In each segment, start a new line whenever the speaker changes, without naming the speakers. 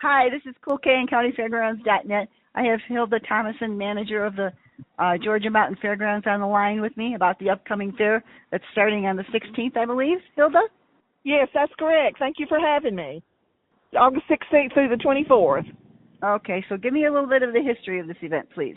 Hi, this is Cool K and Countyfairgrounds.net. I have Hilda Thomason, manager of the Georgia Mountain Fairgrounds, on the line with me about the upcoming fair that's starting on the 16th, I believe. Hilda?
Yes, that's correct. Thank you for having me. August 16th through the 24th.
Okay, so give me a little bit of the history of this event, please.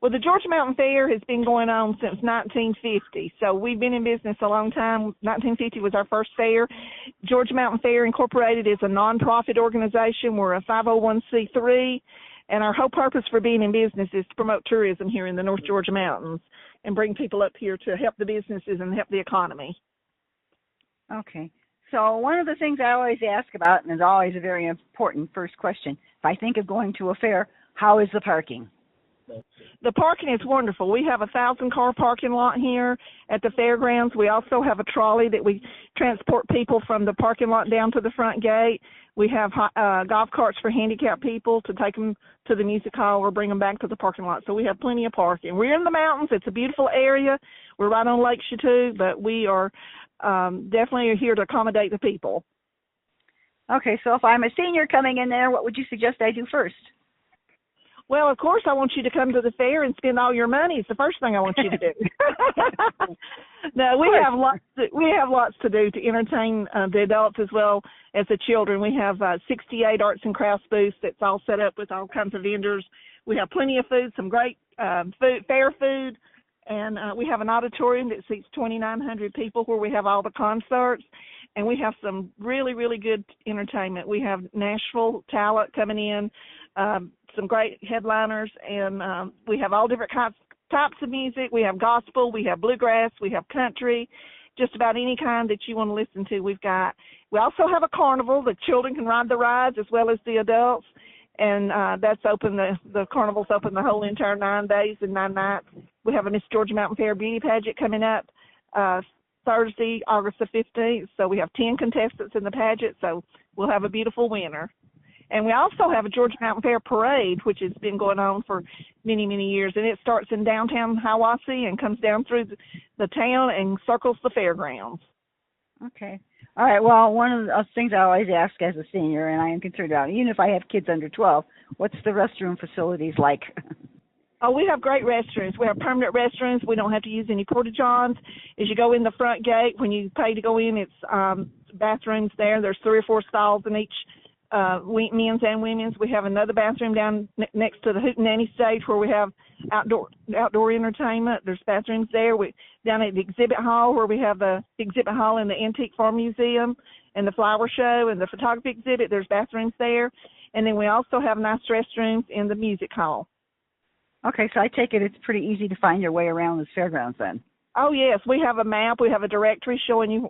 Well, the Georgia Mountain Fair has been going on since 1950, so we've been in business a long time. 1950 was our first fair. Georgia Mountain Fair Incorporated is a nonprofit organization. We're a 501c3, and our whole purpose for being in business is to promote tourism here in the North Georgia Mountains and bring people up here to help the businesses and help the economy.
Okay, so one of the things I always ask about, and is always a very important first question, if I think of going to a fair, how is the parking?
The parking is wonderful. We have a 1,000-car parking lot here at the fairgrounds. We also have a trolley that we transport people from the parking lot down to the front gate. We have golf carts for handicapped people to take them to the music hall or bring them back to the parking lot. So we have plenty of parking. We're in the mountains. It's a beautiful area. We're right on Lake Chateau, but we are definitely here to accommodate the people.
Okay, so if I'm a senior coming in there, what would you suggest I do first?
Well, of course, I want you to come to the fair and spend all your money. It's the first thing I want you to do. No, we have lots to do to entertain the adults as well as the children. We have 68 arts and crafts booths that's all set up with all kinds of vendors. We have plenty of food, some great fair food, and we have an auditorium that seats 2,900 people where we have all the concerts, and we have some really, really good entertainment. We have Nashville talent coming in, some great headliners, and we have all different types of music. We have gospel, we have bluegrass, we have country, just about any kind that you want to listen to we've got. We also have a carnival. The children can ride the rides as well as the adults, and that's open. The carnival's open the whole entire 9 days and 9 nights. We have a Miss Georgia Mountain Fair beauty pageant coming up Thursday, August the 15th, so we have 10 contestants in the pageant, so we'll have a beautiful winner. And we also have a Georgia Mountain Fair parade, which has been going on for many, many years. And it starts in downtown Hiawassee and comes down through the town and circles the fairgrounds.
Okay. All right. Well, one of the things I always ask as a senior, and I am concerned about, even if I have kids under 12, what's the restroom facilities like?
Oh, we have great restrooms. We have permanent restrooms. We don't have to use any porta-johns. As you go in the front gate, when you pay to go in, it's bathrooms there. There's 3 or 4 stalls in each men's and women's. We have another bathroom down next to the Hootenanny stage where we have outdoor entertainment. There's bathrooms there. Down at the exhibit hall where we have the exhibit hall in the Antique Farm Museum and the flower show and the photography exhibit. There's bathrooms there. And then we also have nice restrooms in the music hall.
Okay, so I take it it's pretty easy to find your way around the fairgrounds then.
Oh, yes. We have a map. We have a directory showing you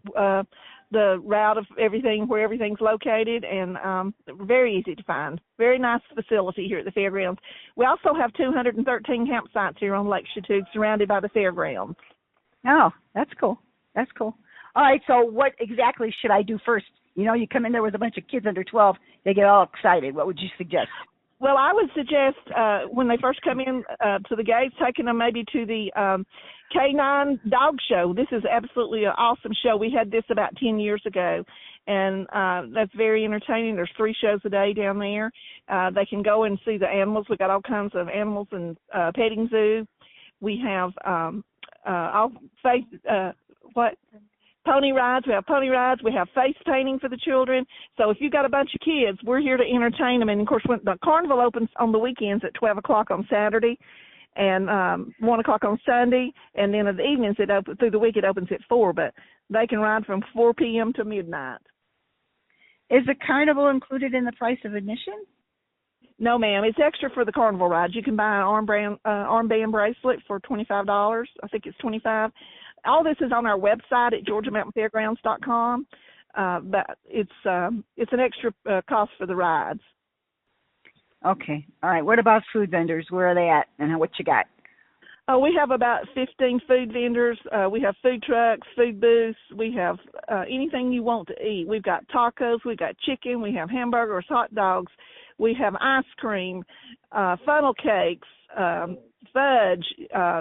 the route of everything, where everything's located, and very easy to find. Very nice facility here at the fairgrounds. We also have 213 campsites here on Lake Chateau, surrounded by the fairgrounds.
Oh, that's cool. That's cool. All right, so what exactly should I do first? You know, you come in there with a bunch of kids under 12, they get all excited. What would you suggest?
Well, I would suggest when they first come in to the gates, taking them maybe to the K9 dog show. This is absolutely an awesome show. We had this about 10 years ago, and that's very entertaining. There's 3 shows a day down there. They can go and see the animals. We've got all kinds of animals and petting zoo. We have pony rides. We have pony rides. We have face painting for the children. So if you've got a bunch of kids, we're here to entertain them. And, of course, when the carnival opens on the weekends at 12 o'clock on Saturday and 1 o'clock on Sunday, and then in the evenings through the week it opens at 4. But they can ride from 4 p.m. to midnight.
Is the carnival included in the price of admission?
No, ma'am. It's extra for the carnival rides. You can buy an armband bracelet for $25. I think it's $25. All this is on our website at GeorgiaMountainFairgrounds.com, but it's an extra cost for the rides.
Okay. All right. What about food vendors? Where are they at, and what you got?
We have about 15 food vendors. We have food trucks, food booths. We have anything you want to eat. We've got tacos. We've got chicken. We have hamburgers, hot dogs. We have ice cream, funnel cakes, fudge,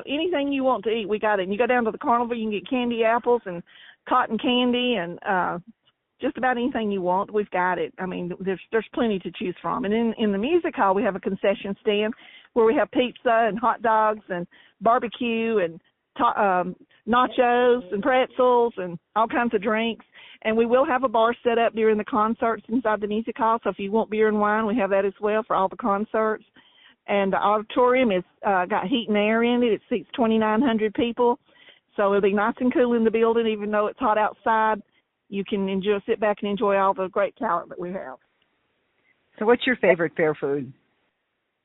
anything you want to eat, we got it. And you go down to the carnival, you can get candy apples and cotton candy and just about anything you want, we've got it. I mean, there's plenty to choose from. And in the music hall, we have a concession stand where we have pizza and hot dogs and barbecue and nachos and pretzels and all kinds of drinks. And we will have a bar set up during the concerts inside the music hall. So if you want beer and wine, we have that as well for all the concerts. And the auditorium is got heat and air in it. It seats 2,900 people. So it'll be nice and cool in the building, even though it's hot outside. You can sit back and enjoy all the great talent that we have.
So what's your favorite fair food?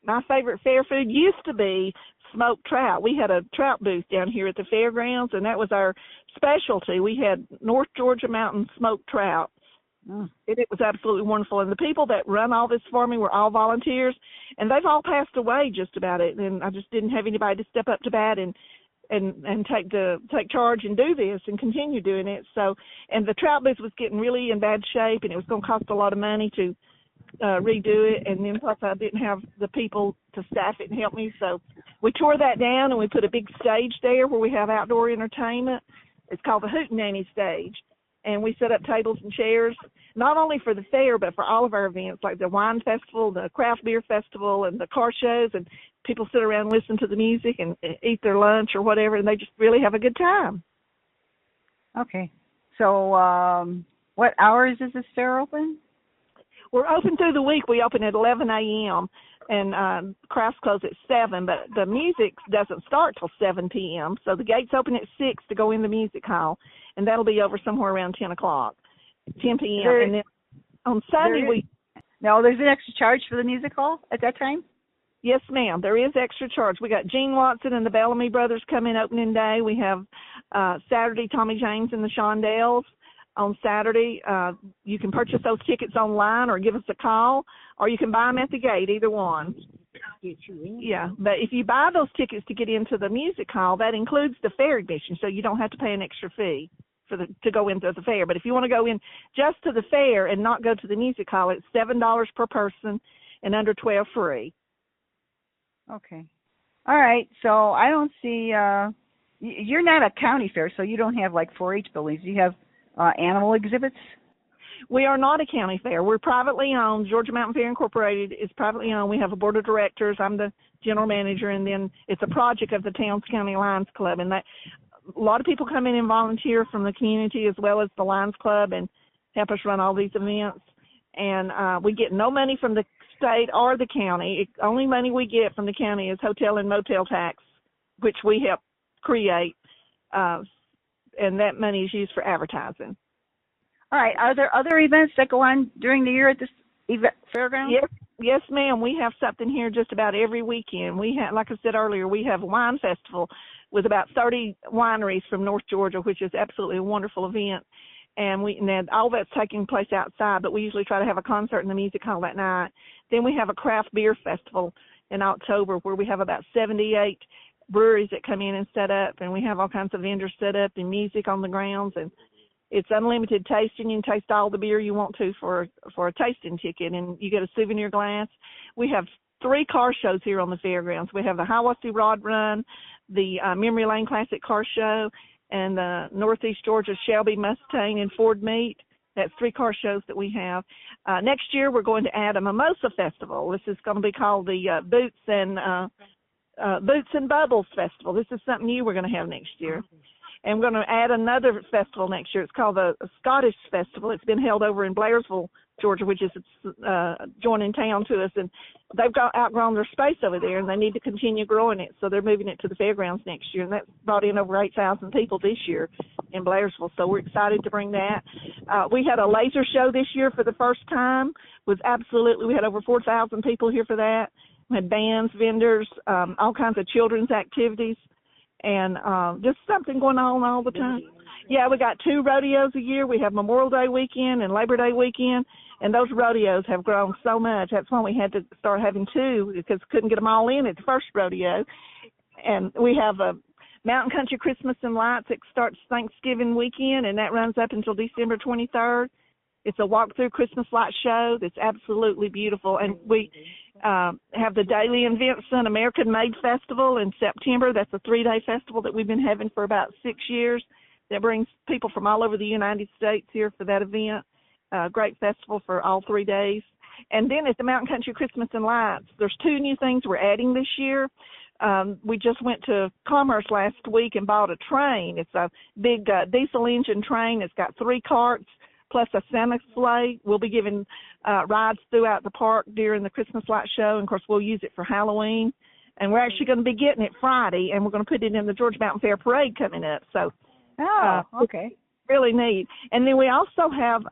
My favorite fair food used to be smoked trout. We had a trout booth down here at the fairgrounds, and that was our specialty. We had North Georgia Mountain smoked trout. It was absolutely wonderful. And the people that run all this for me were all volunteers, and they've all passed away just about it. And I just didn't have anybody to step up to bat and take charge and do this and continue doing it. So, and the trout booth was getting really in bad shape, and it was going to cost a lot of money to redo it. And then plus I didn't have the people to staff it and help me. So we tore that down and we put a big stage there where we have outdoor entertainment. It's called the Hootenanny Stage. And we set up tables and chairs, not only for the fair, but for all of our events, like the wine festival, the craft beer festival, and the car shows. And people sit around and listen to the music and eat their lunch or whatever, and they just really have a good time.
Okay. So what hours is this fair open?
We're open through the week. We open at 11 a.m., and crafts close at 7, but the music doesn't start till 7 p.m., so the gates open at 6 to go in the music hall, and that'll be over somewhere around 10 p.m., and then on Sunday
there's an extra charge for the music hall at that time?
Yes, ma'am. There is extra charge. We got Gene Watson and the Bellamy Brothers coming opening day. We have Saturday Tommy James and the Shondells. On Saturday, you can purchase those tickets online or give us a call, or you can buy them at the gate, either one. Yeah, but if you buy those tickets to get into the music hall, that includes the fair admission, so you don't have to pay an extra fee to go into the fair. But if you want to go in just to the fair and not go to the music hall, it's $7 per person and under 12 free.
Okay. All right. So I don't see you're not a county fair, so you don't have like 4-H buildings. You have animal exhibits?
We are not a county fair. We're privately owned. Georgia Mountain Fair Incorporated is privately owned. We have a board of directors. I'm the general manager, and then it's a project of the Towns County Lions Club. And that a lot of people come in and volunteer from the community as well as the Lions Club and help us run all these events. And we get no money from the state or the county. Only money we get from the county is hotel and motel tax, which we help create. And that money is used for advertising. All right.
Are there other events that go on during the year at this fairground?
Yes, ma'am. We have something here just about every weekend. We have, like I said earlier, we have a wine festival with about 30 wineries from North Georgia, which is absolutely a wonderful event. And all that's taking place outside, but we usually try to have a concert in the music hall that night. Then we have a craft beer festival in October where we have about 78 breweries that come in and set up, and we have all kinds of vendors set up and music on the grounds, and it's unlimited tasting. You can taste all the beer you want to for a tasting ticket, and you get a souvenir glass. We have 3 car shows here on the fairgrounds. We have the Hiawassee Rod Run, the Memory Lane Classic Car Show, and the Northeast Georgia Shelby Mustang and Ford Meet. That's 3 car shows that we have. Next year we're going to add a Mimosa Festival. This is going to be called the Boots and Bubbles Festival. This is something new we're going to have next year. And we're going to add another festival next year. It's called the Scottish Festival. It's been held over in Blairsville, Georgia, which is joining town to us. And they've outgrown their space over there, and they need to continue growing it. So they're moving it to the fairgrounds next year. And that brought in over 8,000 people this year in Blairsville. So we're excited to bring that. We had a laser show this year for the first time. We had over 4,000 people here for that. We had bands, vendors, all kinds of children's activities, and just something going on all the time. Yeah, we got 2 rodeos a year. We have Memorial Day weekend and Labor Day weekend, and those rodeos have grown so much. That's why we had to start having 2 because couldn't get them all in at the first rodeo. And we have a Mountain Country Christmas and Lights that starts Thanksgiving weekend, and that runs up until December 23rd. It's a walk-through Christmas light show that's absolutely beautiful. And we have the Daily in Vincent American Made Festival in September. That's a 3-day festival that we've been having for about 6 years that brings people from all over the United States here for that event. great festival for all 3 days. And then at the Mountain Country Christmas and Lights, there's 2 new things we're adding this year. We just went to Commerce last week and bought a train. It's a big diesel engine train. It's got 3 carts plus a Santa sleigh. We'll be giving rides throughout the park during the Christmas light show. And, of course, we'll use it for Halloween. And we're actually going to be getting it Friday, and we're going to put it in the Georgia Mountain Fair Parade coming up. So,
okay.
Really neat. And then we also have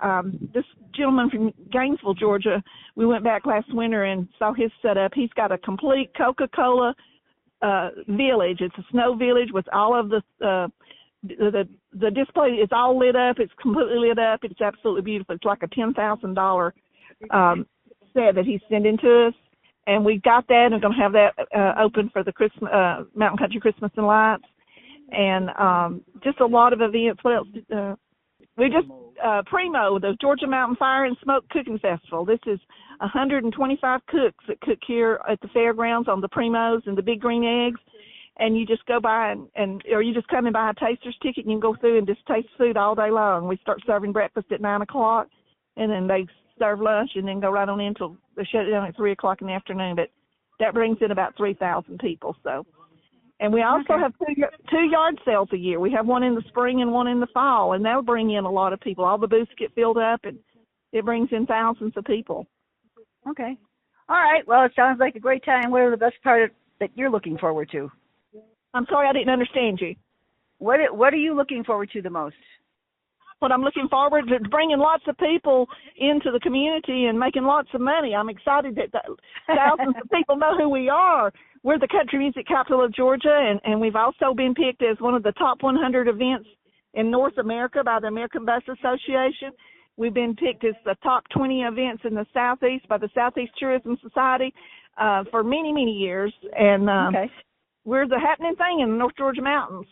this gentleman from Gainesville, Georgia. We went back last winter and saw his setup. He's got a complete Coca-Cola village. It's a snow village with all of the display. It's all lit up. It's completely lit up. It's absolutely beautiful. It's like a $10,000 set that he's sending to us. And we got that and we're going to have that open for the Christmas Mountain Country Christmas and Lights. And just a lot of events. What else? We just Primo, the Georgia Mountain Fire and Smoke Cooking Festival. This is 125 cooks that cook here at the fairgrounds on the Primos and the Big Green Eggs. And you just go by or you just come and buy a taster's ticket and you can go through and just taste food all day long. We start serving breakfast at 9 o'clock, and then they serve lunch and then go right on in until they shut it down at 3 o'clock in the afternoon. But that brings in about 3,000 people. So. And we also have 2 yard sales a year. We have one in the spring and one in the fall, and that'll bring in a lot of people. All the booths get filled up, and it brings in thousands of people.
Okay. All right. Well, it sounds like a great time. What are the best part that you're looking forward to?
I'm sorry, I didn't understand you.
What are you looking forward to the most?
What I'm looking forward to bringing lots of people into the community and making lots of money. I'm excited that thousands of people know who we are. We're the country music capital of Georgia, and we've also been picked as one of the top 100 events in North America by the American Bus Association. We've been picked as the top 20 events in the Southeast by the Southeast Tourism Society for many, many years. And we're the happening thing in the North Georgia mountains.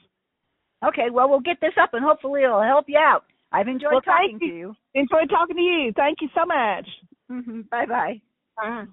Okay, well, we'll get this up, and hopefully it'll help you out. I've enjoyed talking to you.
Enjoyed talking to you. Thank you so much.
Bye-bye.
Bye.